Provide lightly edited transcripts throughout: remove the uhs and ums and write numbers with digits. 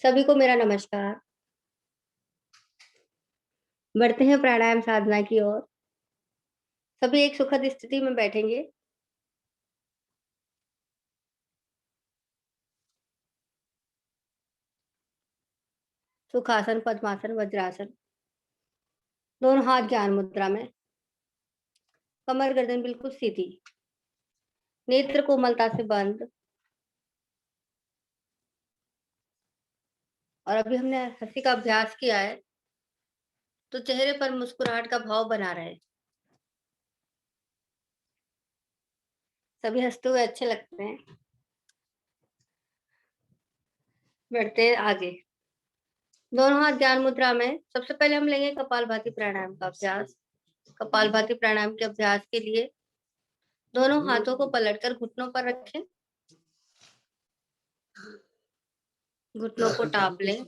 सभी को मेरा नमस्कार। बढ़ते हैं प्राणायाम साधना की ओर। सभी एक सुखद स्थिति में बैठेंगे। सुखासन, पद्मासन, वज्रासन। दोनों हाथ ज्ञान मुद्रा में। कमर गर्दन बिल्कुल सीधी। नेत्र कोमलता से बंद। और अभी हमने हंसी का अभ्यास किया है, तो चेहरे पर मुस्कुराहट का भाव बना रहे। सभी हंसते हुए अच्छे लगते हैं। बढ़ते हैं आगे। दोनों हाथ ज्ञान मुद्रा में। सबसे पहले हम लेंगे कपालभाति प्राणायाम का अभ्यास। कपालभाति प्राणायाम के अभ्यास के लिए दोनों हाथों को पलटकर घुटनों पर रखें। घुटनों को टाप लें।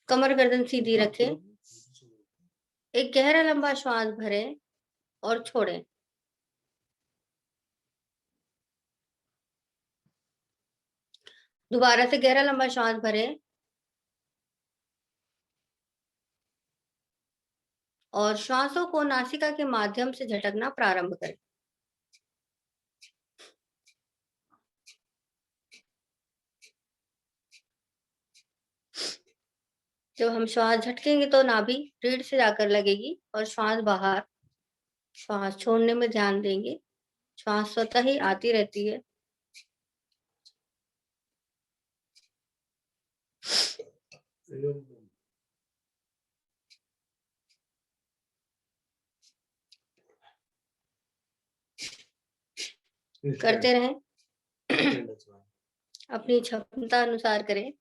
कमर गर्दन सीधी रखें। एक गहरा लंबा श्वास भरें और छोड़ें। दोबारा से गहरा लंबा श्वास भरें और श्वासों को नासिका के माध्यम से झटकना प्रारंभ करें। जब हम श्वास झटकेंगे तो नाभि रीढ़ से जाकर लगेगी और श्वास बाहर। श्वास छोड़ने में ध्यान देंगे। श्वास स्वतः ही आती रहती है। करते रहें। अपनी क्षमता अनुसार करें।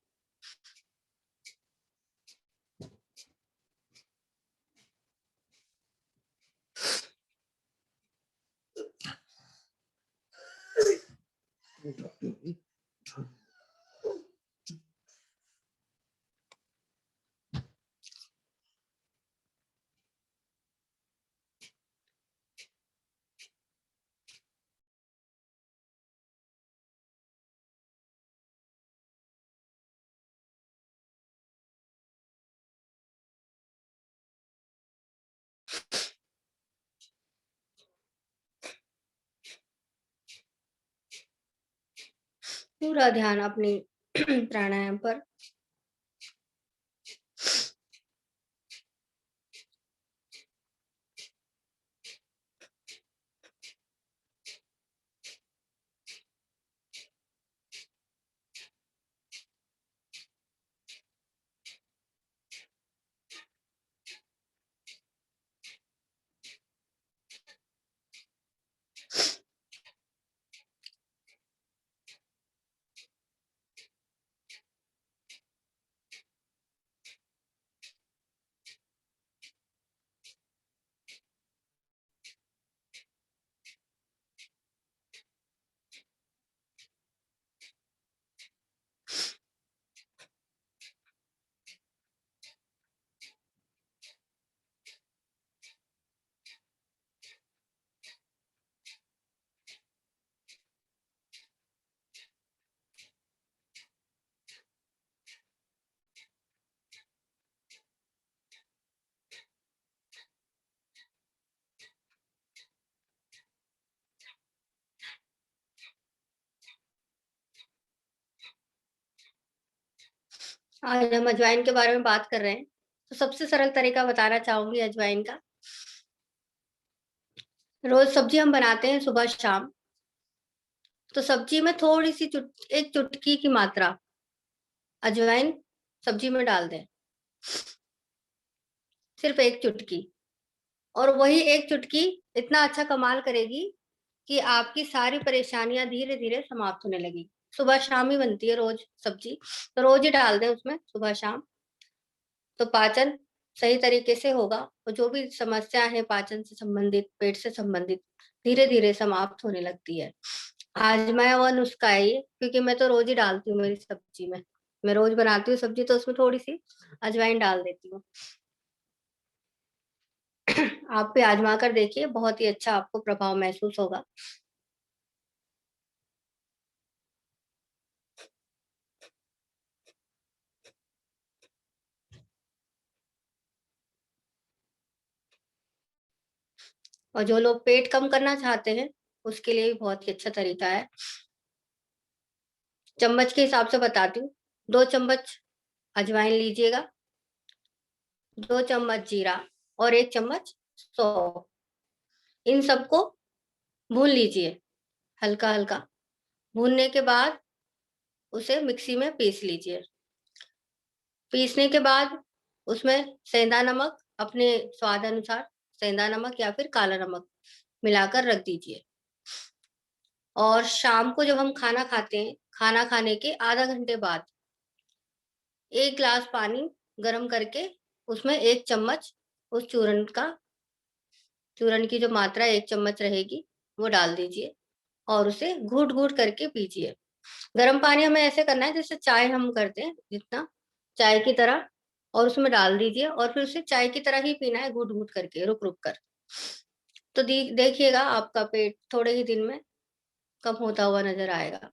पूरा ध्यान अपनी प्राणायाम पर। आज हम अजवाइन के बारे में बात कर रहे हैं, तो सबसे सरल तरीका बताना चाहूंगी अजवाइन का। रोज सब्जी हम बनाते हैं सुबह शाम, तो सब्जी में थोड़ी सी एक चुटकी की मात्रा अजवाइन सब्जी में डाल दें। सिर्फ एक चुटकी। और वही एक चुटकी इतना अच्छा कमाल करेगी कि आपकी सारी परेशानियां धीरे धीरे समाप्त होने लगी। सुबह शाम ही बनती है रोज सब्जी, तो रोज ही डाल दें उसमें सुबह शाम, तो पाचन सही तरीके से होगा और जो भी समस्या है पाचन से संबंधित, पेट से संबंधित, धीरे धीरे समाप्त होने लगती है। आजमाया हुआ नुस्खा है ये, क्योंकि मैं तो रोज ही डालती हूँ मेरी सब्जी में। मैं रोज बनाती हूँ सब्जी, तो उसमें थोड़ी सी अजवाइन डाल देती हूँ। आप भी आजमा कर देखिए, बहुत ही अच्छा आपको प्रभाव महसूस होगा। और जो लोग पेट कम करना चाहते हैं, उसके लिए भी बहुत ही अच्छा तरीका है। चम्मच के हिसाब से बताती हूँ, 2 चम्मच अजवाइन लीजिएगा, 2 चम्मच जीरा और 1 चम्मच सौंफ। इन सबको भून लीजिए हल्का-हल्का। भूनने के बाद उसे मिक्सी में पीस लीजिए। पीसने के बाद उसमें सेंधा नमक अपने स्वाद अनुसार, सेंधा नमक या फिर काला नमक मिलाकर रख दीजिए। और शाम को जब हम खाना खाते हैं, खाना खाने के आधा घंटे बाद 1 ग्लास पानी गरम करके उसमें 1 चम्मच उस चूर्ण की जो मात्रा 1 चम्मच रहेगी, वो डाल दीजिए और उसे घूट-घूट करके पीजिए। गरम पानी हमें ऐसे करना है जैसे चाय हम करते हैं, जितना चाय की तरह, और उसमें डाल दीजिए और फिर उसे चाय की तरह ही पीना है, घूट-घूट करके, रुक-रुक कर। तो देखिएगा आपका पेट थोड़े ही दिन में कम होता हुआ नज़र आएगा।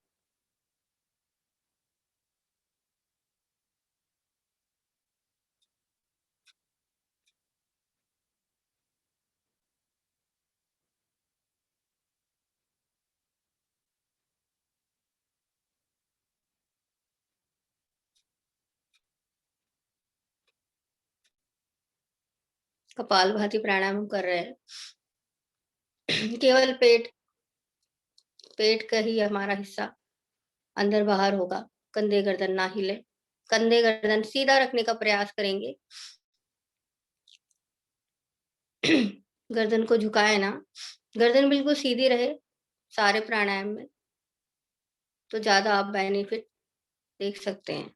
कपालभाति प्राणायाम हम कर रहे हैं। केवल पेट पेट का ही हमारा हिस्सा अंदर-बाहर होगा, कंधे गर्दन ना हिले। कंधे गर्दन सीधा रखने का प्रयास करेंगे। गर्दन को झुकाएँ ना, गर्दन बिल्कुल सीधी रहे सारे प्राणायाम में, तो ज़्यादा आप बेनिफिट देख सकते हैं।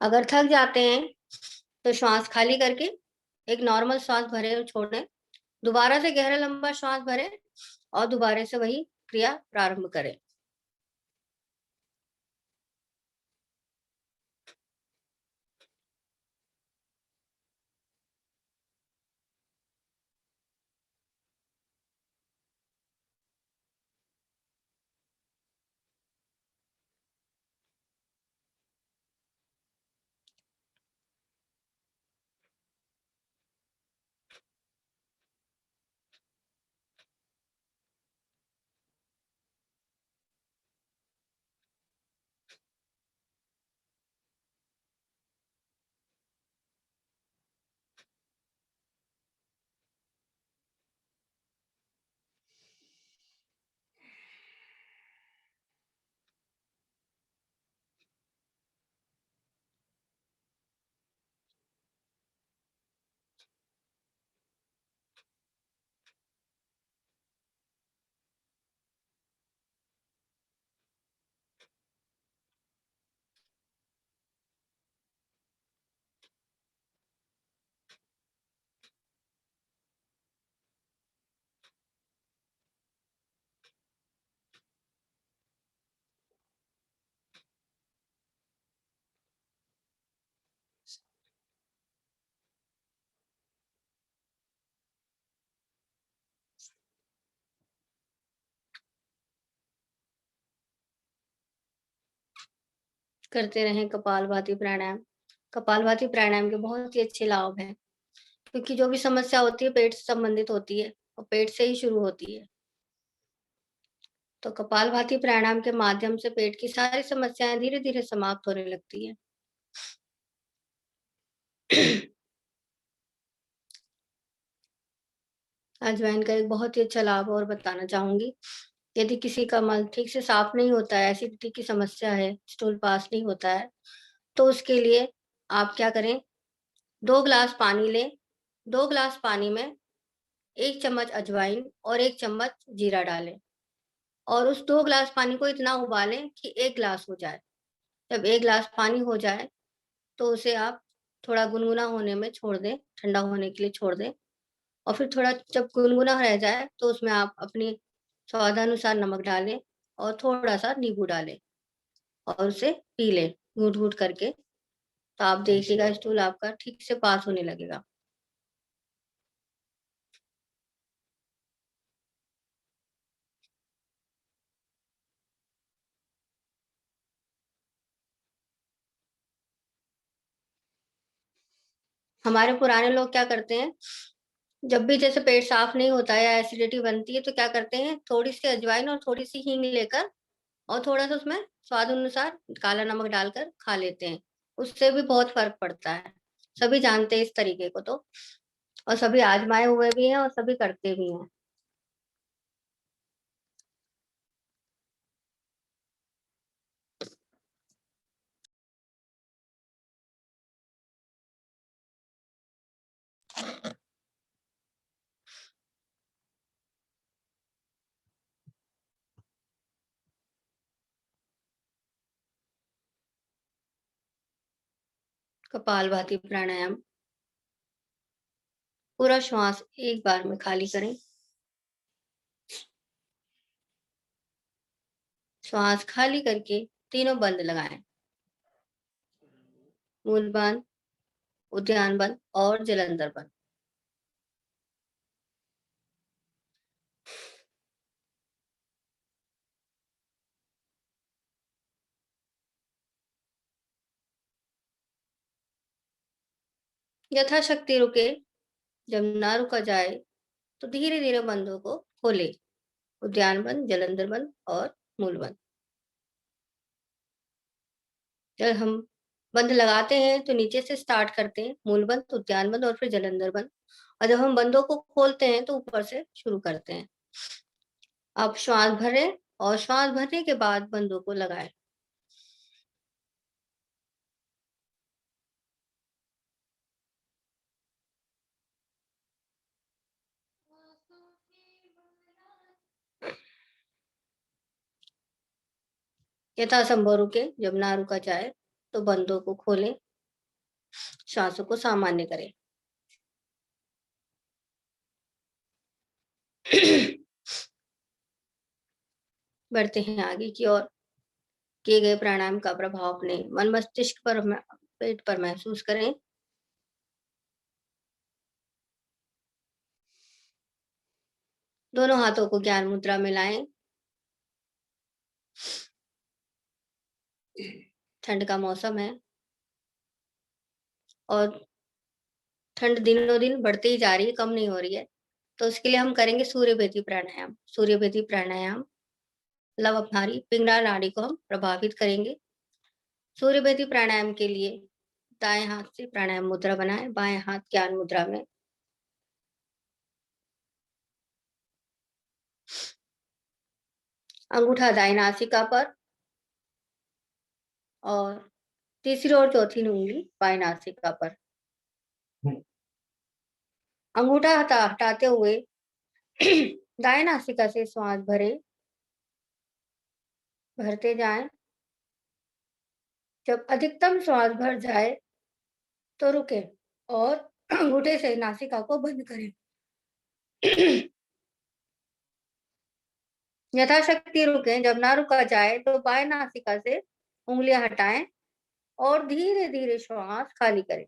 अगर थक जाते हैं, तो श्वास खाली करके एक नॉर्मल श्वास भरें और छोड़ें। दोबारा से गहरा लंबा श्वास भरें और दोबारा से वही क्रिया प्रारंभ करें। करते रहें कपालभाति प्राणायाम। कपालभाति प्राणायाम के बहुत ही अच्छे लाभ हैं, क्योंकि जो भी समस्या होती है पेट से संबंधित होती है और पेट से ही शुरू होती है। तो कपालभाति प्राणायाम के माध्यम से पेट की सारी समस्याएँ धीरे-धीरे समाप्त होने लगती हैं। अजवाइन का एक बहुत ही अच्छा लाभ और बताना चाहूँगी। यदि किसी का मल ठीक से साफ नहीं होता है, एसिडिटी की समस्या है, स्टूल पास नहीं होता है, तो उसके लिए आप क्या करें, 2 ग्लास पानी लें, 2 ग्लास पानी में 1 चम्मच अजवाइन और 1 चम्मच जीरा डालें और उस 2 ग्लास पानी को इतना उबालें कि 1 ग्लास हो जाए। जब 1 ग्लास पानी हो जाए, तो उसे आप थोड़ा गुनगुना होने में छोड़ दें, ठंडा होने के लिए छोड़ दें और फिर थोड़ा जब गुनगुना रह जाए, तो उसमें आप अपनी स्वादानुसार नमक डालें और थोड़ा-सा नींबू डालें और उसे पी लें, घूँट-घूँट करके। तो आप देखिएगा स्टूल आपका ठीक से पास होने लगेगा। हमारे पुराने लोग क्या करते हैं, जब भी जैसे पेट साफ नहीं होता है या एसिडिटी बनती है, तो क्या करते हैं, थोड़ी-सी अजवाइन और थोड़ी-सी हींग लेकर और थोड़ा-सा उसमें स्वाद अनुसार काला नमक डालकर खा लेते हैं। उससे भी बहुत फ़र्क पड़ता है। सभी जानते हैं इस तरीके को तो और सभी आज़माए हुए भी हैं और सभी करते भी हैं। कपालभाति प्राणायाम, पूरा श्वास एक बार में खाली करें। श्वास खाली करके तीनों बंद लगाएँ। मूल बंद, उद्यान बंद और जलंधर बंद। यथाशक्ति रुके, जब ना रुका जाए तो धीरे-धीरे बंदों को खोलें। उद्यान बंद, जलंधर बंद और मूल बंद। जब हम बंद लगाते हैं तो नीचे से स्टार्ट करते हैं, मूल बंद, उद्यान बंद और फिर जलंधर बंद और जब हम बंदों को खोलते हैं तो ऊपर से शुरू करते हैं। अब श्वास भरें और श्वास भरने के बाद बंदों को लगाएँ। यथासंभव रुकें, जब ना रुका जाए तो बंदों को खोलें, श्वासों को सामान्य करें। बढ़ते हैं आगे की ओर। किए गए प्राणायाम का प्रभाव अपने मन मस्तिष्क पर पेट पर महसूस करें। दोनों हाथों को ज्ञान मुद्रा में लाएं। ठंड का मौसम है और ठंड दिनों-दिन बढ़ती ही जा रही है, कम नहीं हो रही है। तो उसके लिए हम करेंगे सूर्य भेदी प्राणायाम। सूर्य भेदी प्राणायाम लव पिंगला नाड़ी को हम प्रभावित करेंगे। सूर्य भेदी प्राणायाम के लिए दाएं हाथ से प्राणायाम मुद्रा बनाएं, बाएं हाथ ज्ञान मुद्रा में। अंगूठा दाएं नासिका पर और तीसरी और चौथी उंगली बाएं नासिका पर। अंगूठा हटाते हुए दाएं नासिका से श्वास भरें, भरते जाएं। जब अधिकतम श्वास भर जाए तो रुकें और अंगूठे से नासिका को बंद करें। यथाशक्ति रुकें, जब ना रुका जाए तो बाएं नासिका से उंगलियां हटाएं और धीरे-धीरे श्वास खाली करें।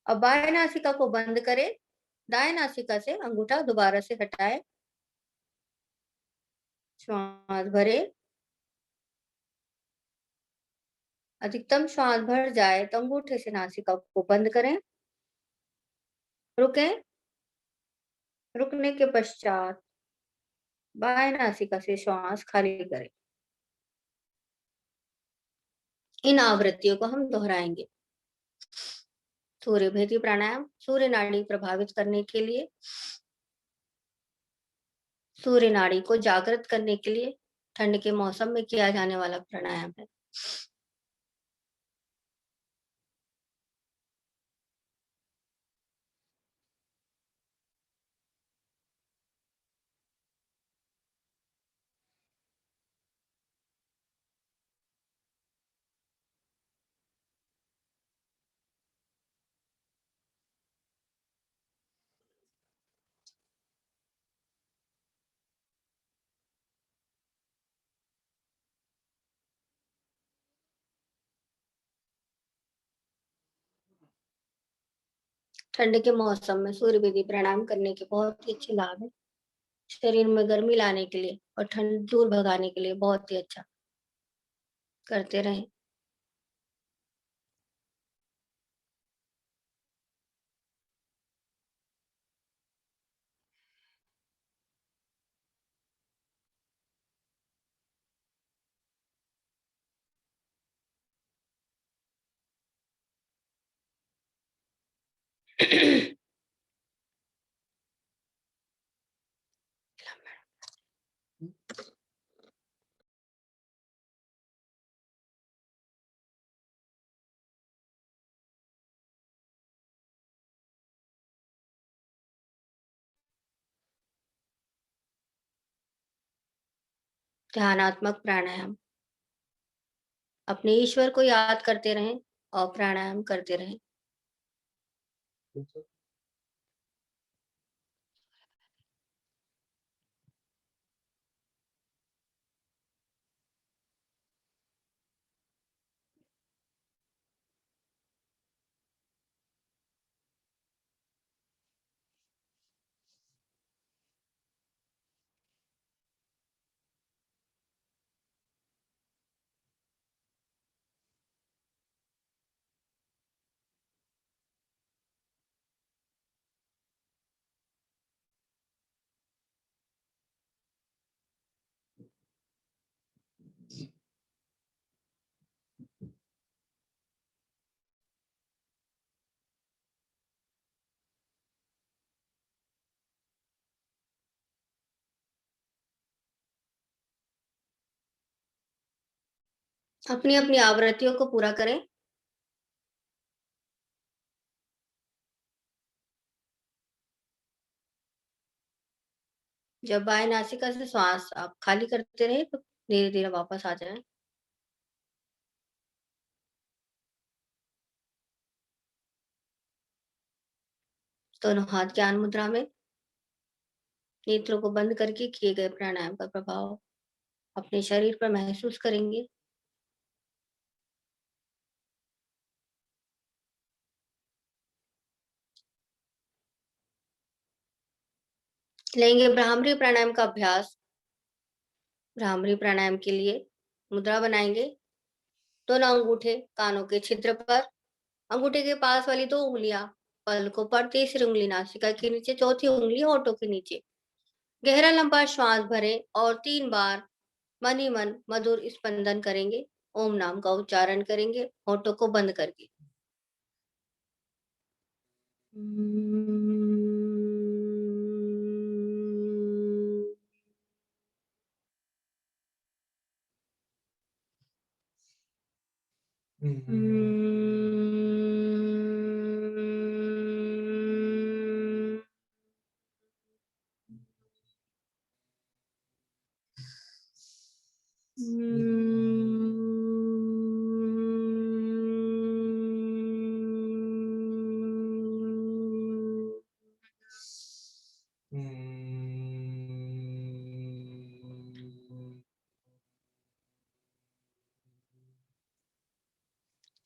अब बाएं नासिका को बंद करें, दाएं नासिका से अंगूठा दोबारा से हटाएं, श्वास भरें। अधिकतम श्वास भर जाए तो अंगूठे से नासिका को बंद करें, रुकें। रुकने के पश्चात बाएं नासिका से श्वास खाली करें। इन आवृत्तियों को हम दोहराएंगे। सूर्य भेदी प्राणायाम सूर्य नाड़ी प्रभावित करने के लिए, सूर्य नाड़ी को जागृत करने के लिए ठंड के मौसम में किया जाने वाला प्राणायाम है। ठंड के मौसम में सूर्य भेदी प्राणायाम करने के बहुत ही अच्छे लाभ हैं। शरीर में गर्मी लाने के लिए और ठंड दूर भगाने के लिए बहुत ही अच्छा, करते रहें। ध्यानात्मक प्राणायाम, अपने ईश्वर को याद करते रहें और प्राणायाम करते रहें। अपनी-अपनी आवृत्तियों को पूरा करें। जब बाएँ नासिका से श्वास आप खाली करते रहें, तो धीरे-धीरे वापस आ जाएँ। दोनों हाथ ज्ञान मुद्रा में, नेत्रों को बंद करके किए गए प्राणायाम का प्रभाव अपने शरीर पर महसूस करेंगे। लेंगे भ्रामरी प्राणायाम का अभ्यास। भ्रामरी प्राणायाम के लिए मुद्रा बनाएँगे। दोनों अंगूठे कानों के छिद्र पर, अंगूठे के पास वाली 2 उँगलियाँ पलकों पर, तीसरी उँगली नासिका के नीचे, चौथी उँगली होठों के नीचे। गहरा लंबा श्वास भरें और 3 बार मन ही मन मधुर स्पंदन करेंगे। ओम नाम का उच्चारण करेंगे, होठों को बंद करके।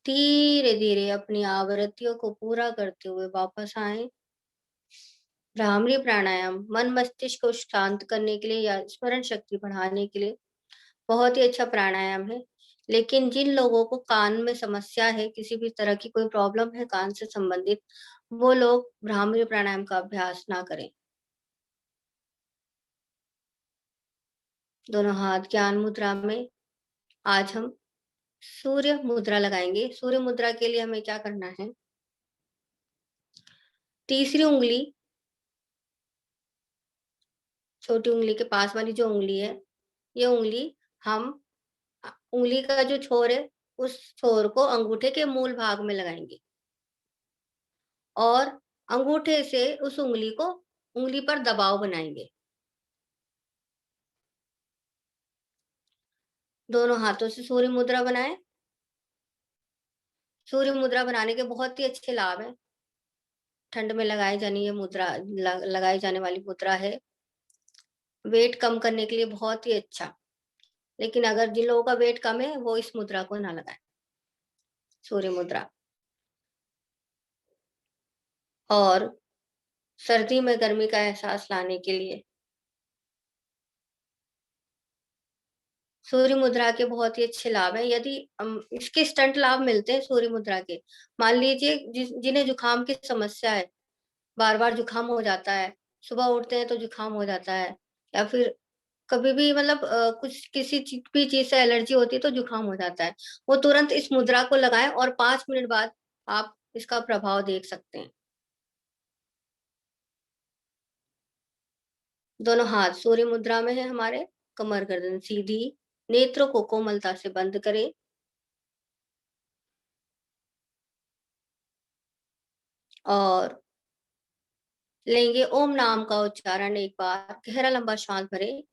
धीरे-धीरे अपनी आवृत्तियों को पूरा करते हुए वापस आएँ। भ्रामरी प्राणायाम मन मस्तिष्क को शांत करने के लिए या स्मरण शक्ति बढ़ाने के लिए बहुत ही अच्छा प्राणायाम है। लेकिन जिन लोगों को कान में समस्या है, किसी भी तरह की कोई प्रॉब्लम है कान से संबंधित, वो लोग भ्रामरी प्राणायाम का अभ्यास ना करें। दोनों हाथ ज्ञान मुद्रा में, आज हम सूर्य मुद्रा लगाएँगे। सूर्य मुद्रा के लिए हमें क्या करना है? तीसरी उंगली, छोटी उंगली के पास वाली जो उंगली है, ये उंगली हम उंगली का जो छोर है, उस छोर को अंगूठे के मूल भाग में लगाएँगे और अंगूठे से उस उंगली पर दबाव बनाएँगे। दोनों हाथों से सूर्य मुद्रा बनाएँ। सूर्य मुद्रा बनाने के बहुत ही अच्छे लाभ हैं। ठंड में लगाई जानी ये मुद्रा लगाई जाने वाली मुद्रा है। वेट कम करने के लिए बहुत ही अच्छा। लेकिन अगर जिन लोगों का वेट कम है, वो इस मुद्रा को ना लगाएँ, सूर्य मुद्रा। और सर्दी में गर्मी का एहसास लाने के लिए सूर्य मुद्रा के बहुत ही अच्छे लाभ हैं। यदि इसके स्टंट लाभ मिलते हैं सूर्य मुद्रा के। मान लीजिए जिन्हें जुकाम की समस्या है, बार-बार जुकाम हो जाता है, सुबह उठते हैं तो जुकाम हो जाता है या फिर कभी भी मतलब कुछ किसी भी चीज़ से एलर्जी होती है तो जुकाम हो जाता है। वो तुरंत इस मुद्रा को लगाएँ और 5 मिनट बाद आप इसका प्रभाव देख सकते हैं। दोनों हाथ सूर्य मुद्रा में है हमारे, कमर गर्दन सीधी, नेत्रों को कोमलता से बंद करें और लेंगे ओम नाम का उच्चारण एक बार, गहरा लंबा श्वास भरें।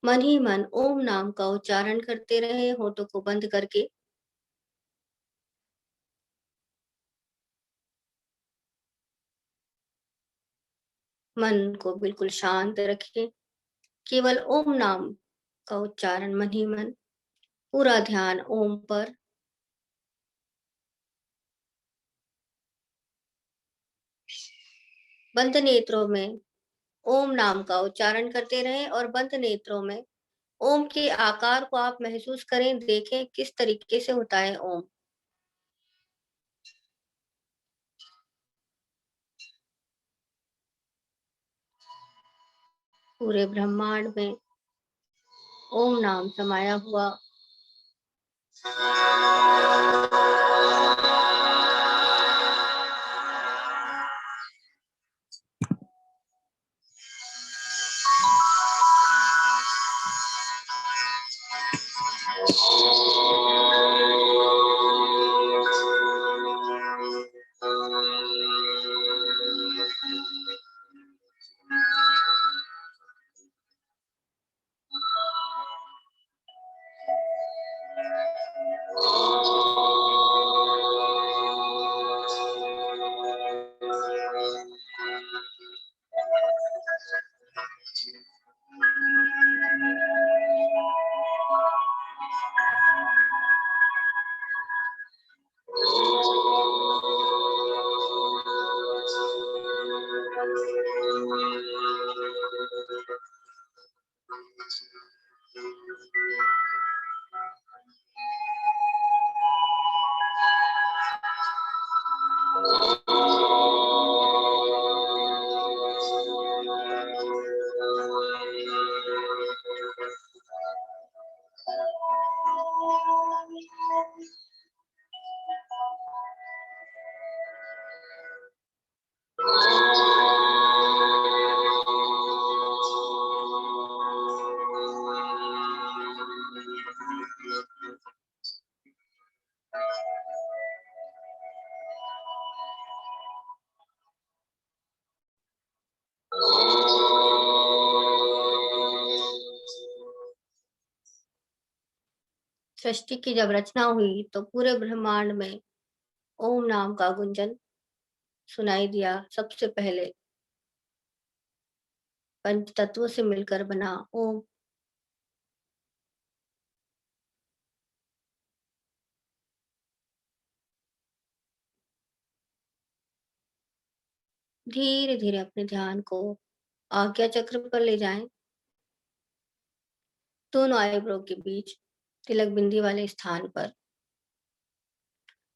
मन ही मन ओम नाम का उच्चारण करते रहें होठों को बंद करके। मन को बिल्कुल शांत रखें। केवल ओम नाम का उच्चारण मन ही मन, पूरा ध्यान ओम पर। बंद नेत्रों में ओम नाम का उच्चारण करते रहें और बंद नेत्रों में ओम के आकार को आप महसूस करें, देखें किस तरीके से होता है ओम। पूरे ब्रह्मांड में ओम नाम समाया हुआ। सृष्टि की जब रचना हुई तो पूरे ब्रह्मांड में ओम नाम का गुंजन सुनाई दिया। सबसे पहले पंच तत्वों से मिलकर बना ओम। धीरे धीरे अपने ध्यान को आज्ञा चक्र पर ले जाएं। दोनों आईब्रो के बीच तिलक बिंदी वाले स्थान पर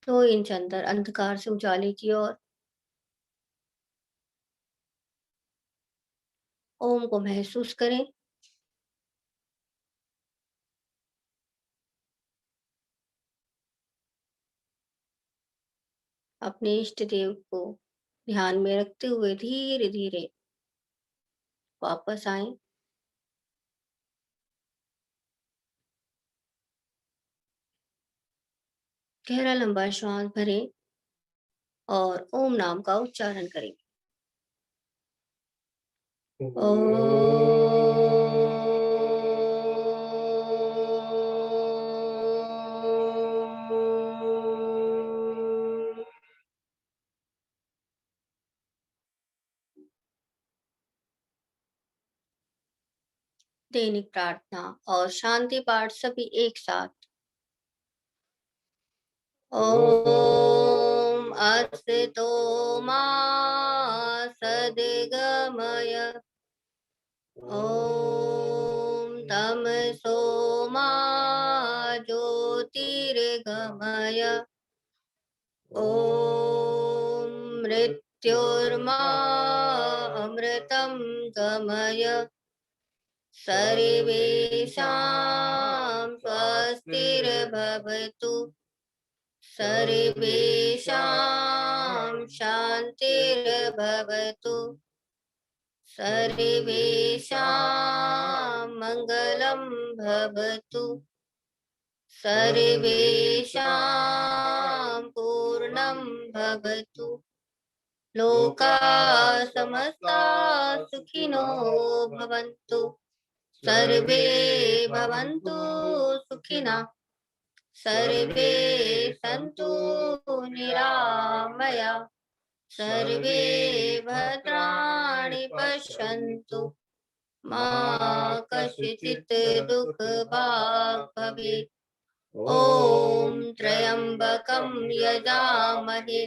2 इंच अंदर अंधकार से उजाले की ओर। ओम को महसूस करें। अपने इष्ट देव को ध्यान में रखते हुए धीरे-धीरे वापस आएँ। गहरा लंबा श्वास भरें और ओम नाम का उच्चारण करें। दैनिक प्रार्थना और शांति पाठ सभी एक साथ। ॐ अस्तो मा सद्गमय। ॐ तमसो मा ज्योतिर्गमय। ॐ मृत्युर्मा अमृतं गमय। सर्वेषां स्वस्तिर्भवतु। सर्वेषां शान्तिर्भवतु। सर्वेषां मङ्गलं भवतु। सर्वेषां पूर्णं भवतु। लोकाः समस्ताः सुखिनो भवन्तु। सर्वे भवन्तु सुखिनः। सर्वे सन्तु निरामया। सर्वे भद्राणि पश्यन्तु। मा कश्चित् दुःखभाग् भवेत्। ॐ त्र्यम्बकं यजामहे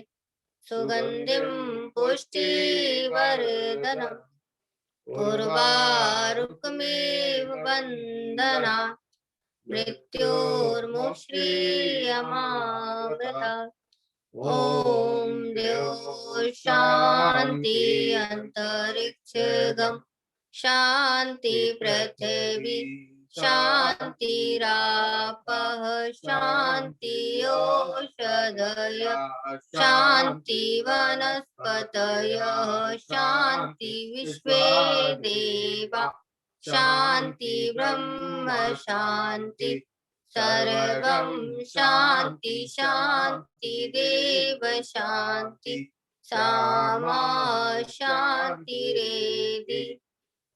सुगन्धिं पुष्टिवर्धनम्। उर्वारुकमेव बन्धनात् मृत्योर्मुक्षीयमामृतात्। ॐ द्यौः शान्ति अन्तरिक्षगं शान्ति पृथिवी शान्तिरापः शान्ति ओषधयः शान्ति वनस्पतयः शान्ति विश्वे देवा शान्ति ब्रह्म शान्ति। सर्वं शान्ति शान्ति देव शान्ति। सामा शान्तिरेधि।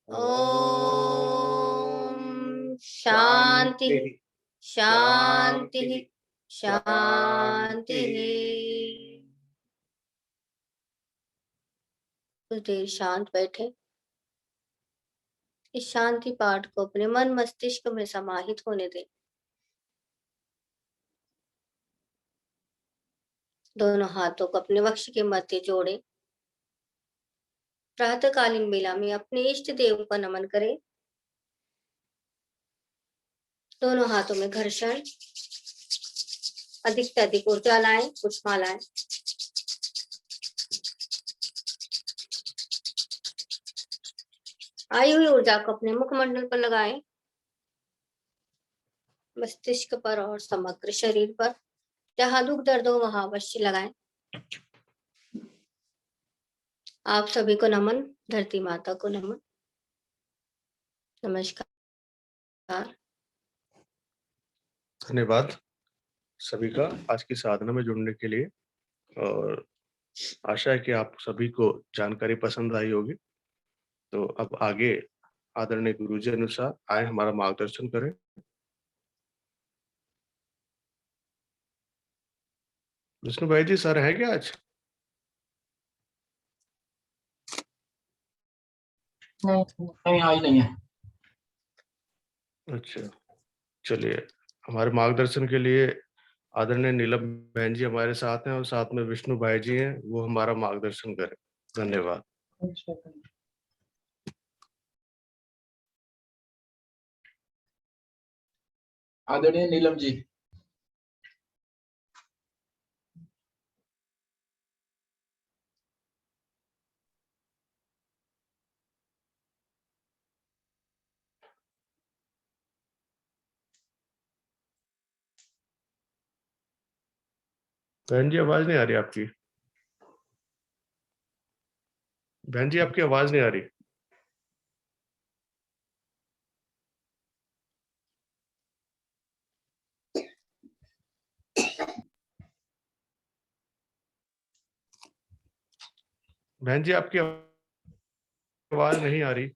ॐ शान्तिः शान्तिः शान्तिः। कुछ देर शांत बैठे। इस शांति पाठ को अपने मन मस्तिष्क में समाहित होने दें। दोनों हाथों को अपने वक्ष के मध्य जोड़ें। प्रातःकालीन बेला में अपने इष्ट देव को नमन करें। दोनों हाथों में घर्षण, अधिक से अधिक ऊर्जा लाएं, कुछ मालाएं। आई हुई ऊर्जा को अपने मुखमंडल पर लगाएं, मस्तिष्क पर और समग्र शरीर पर। जहां दुख दर्द हो वहां अवश्य लगाएं। आप सभी को नमन, धरती माता को नमन, नमस्कार। धन्यवाद सभी का आज की साधना में जुड़ने के लिए, और आशा है कि आप सभी को जानकारी पसंद आई होगी। तो अब आगे आदरणीय गुरुजी अनुसार आए हमारा मार्गदर्शन करें। विष्णु भाई जी सर है क्या आज? नहीं आज नहीं है। अच्छा, चलिए हमारे मार्गदर्शन के लिए आदरणीय नीलम बहन जी हमारे साथ हैं और साथ में विष्णु भाई जी हैं, वो हमारा मार्गदर्शन करें। धन्यवाद। आदरणीय नीलम जी। बहन जी आवाज नहीं आ रही आपकी। बहन जी आपकी आवाज नहीं आ रही। बहन जी आपकी आवाज नहीं आ रही।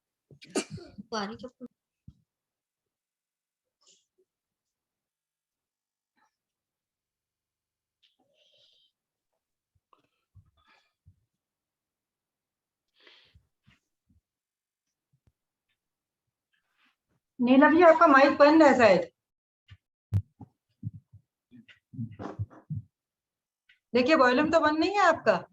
नीलम जी आपका माइक बंद है शायद। देखिए वॉल्यूम तो बंद नहीं है आपका।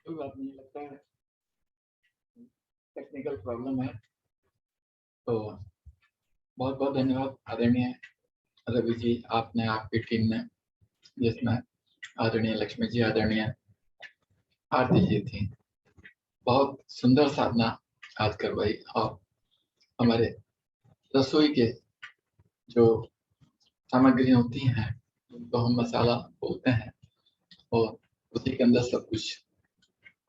कोई बात नहीं, लगता है टेक्निकल प्रॉब्लम है। तो बहुत बहुत धन्यवाद आदरणीय रवि जी, आपने आपकी टीम ने, जिसमें आदरणीय लक्ष्मी जी, आदरणीय आरती जी थी, बहुत सुंदर साधना आज करवाई। और हमारे रसोई के जो सामग्री होती हैं उनको हम मसाला बोलते हैं और उसी के अंदर सब कुछ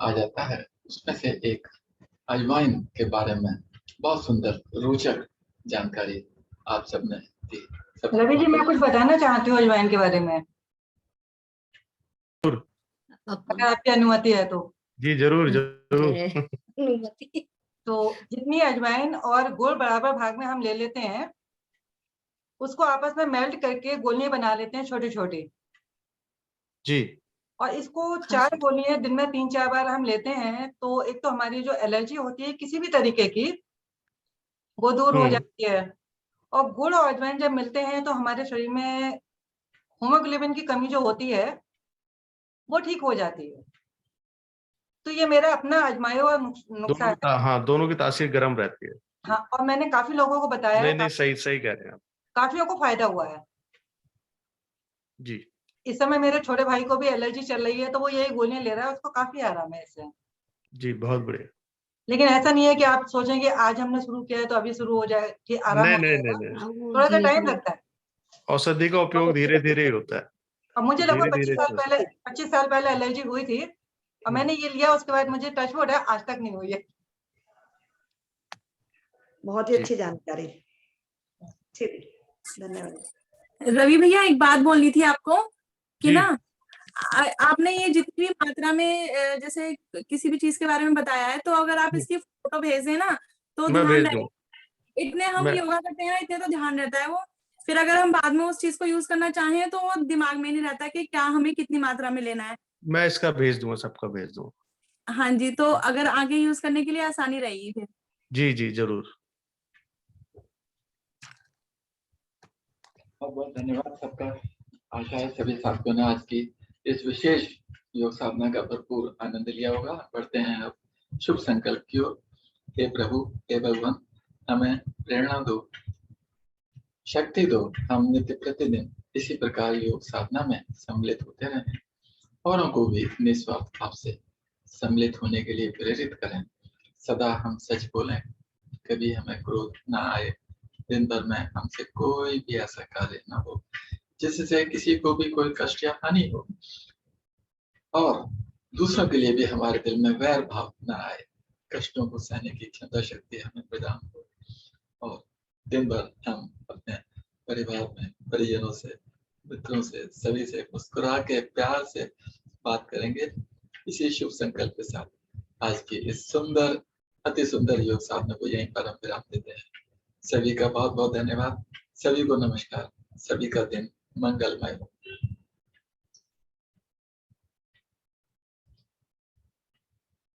आ जाता है। उसमें से एक अजवाइन के बारे में बहुत सुंदर रोचक जानकारी आप सबने दी। रवि जी मैं कुछ बताना चाहती हूँ अजवाइन के बारे में, अगर आपकी अनुमति है तो। जी जरूर जरूर। तो जितनी अजवाइन और गुड़ बराबर भाग में हम ले लेते हैं, उसको आपस में मेल्ट करके गोलियां बना लेते हैं छोटी छोटी जी। और इसको 4 गोलियां दिन में 3-4 बार हम लेते हैं तो एक तो हमारी जो एलर्जी होती है किसी भी तरीके की वो दूर हो जाती है। और गुड़ और अजवाइन जब मिलते हैं तो हमारे शरीर में हीमोग्लोबिन की कमी जो होती है वो ठीक हो जाती है। तो ये मेरा अपना आजमाया हुआ नुस्खा है। हाँ दोनों की तासीर गर्म रहती है। हाँ, और मैंने काफी लोगों को बताया है, नहीं सही सही कह रहे हैं आप। काफियों को फायदा हुआ है। जी। इस समय मेरे छोटे भाई को भी एलर्जी चल रही है तो वो यही गोलियां ले रहा है, उसको काफी आराम है इससे। जी बहुत बढ़िया। लेकिन ऐसा नहीं है कि आप सोचेंगे आज हमने शुरू किया है तो अभी शुरू हो जाए कि आराम हो जाएगा। नहीं। थोड़ा सा टाइम लगता है। औषधि का उपयोग धीरे धीरे ही होता है। और मुझे लगभग धीरे 25 साल पहले एलर्जी हुई थी और मैंने ये लिया, उसके बाद मुझे टचवुड है आज तक नहीं हुई है। बहुत ही अच्छी जानकारी, ठीक, धन्यवाद। रवि भैया एक बात बोलनी थी आपको कि ना आपने ये जितनी भी मात्रा में जैसे किसी भी चीज के बारे में बताया है, तो अगर आप इसकी फोटो भेज दें ना तो ध्यान रहे। इतने हम योगा करते हैं ना, इतने तो ध्यान रहता है वो, फिर अगर हम बाद में उस चीज को यूज करना चाहें तो वो दिमाग में नहीं रहता कि क्या हमें कितनी मात्रा में लेना है। मैं इसका भेज दूंगा, सबका भेज दूंगा। हाँ जी, तो अगर आगे यूज करने के लिए आसानी रहेगी फिर। जी जी जरूर। बहुत बहुत धन्यवाद सबका। आशा है सभी साथियों ने आज की इस विशेष योग साधना का भरपूर आनंद लिया होगा। बढ़ते हैं अब शुभ संकल्प की ओर। हे प्रभु, हे भगवान, हमें प्रेरणा दो, शक्ति दो, हम नित्य प्रतिदिन इसी प्रकार योग साधना में सम्मिलित होते रहें, औरों को भी निस्वार्थ भाव से सम्मिलित होने के लिए प्रेरित करें। सदा हम सच बोलें, कभी हमें क्रोध ना आए, दिन भर में हमसे कोई भी ऐसा कार्य ना हो जिससे किसी को भी कोई कष्ट या हानि हो, और दूसरों के लिए भी हमारे दिल में वैर भाव ना आए। कष्टों को सहने की क्षमता शक्ति हमें प्रदान हो और दिन भर हम अपने परिवार में परिजनों से, मित्रों से, सभी से मुस्कुरा के प्यार से बात करेंगे। इसी शुभ संकल्प के साथ आज की इस सुंदर, अति सुंदर योग साधना को यहीं पर हम विराम देते हैं। सभी का बहुत बहुत धन्यवाद। सभी को नमस्कार। सभी का दिन मंगलमय हो।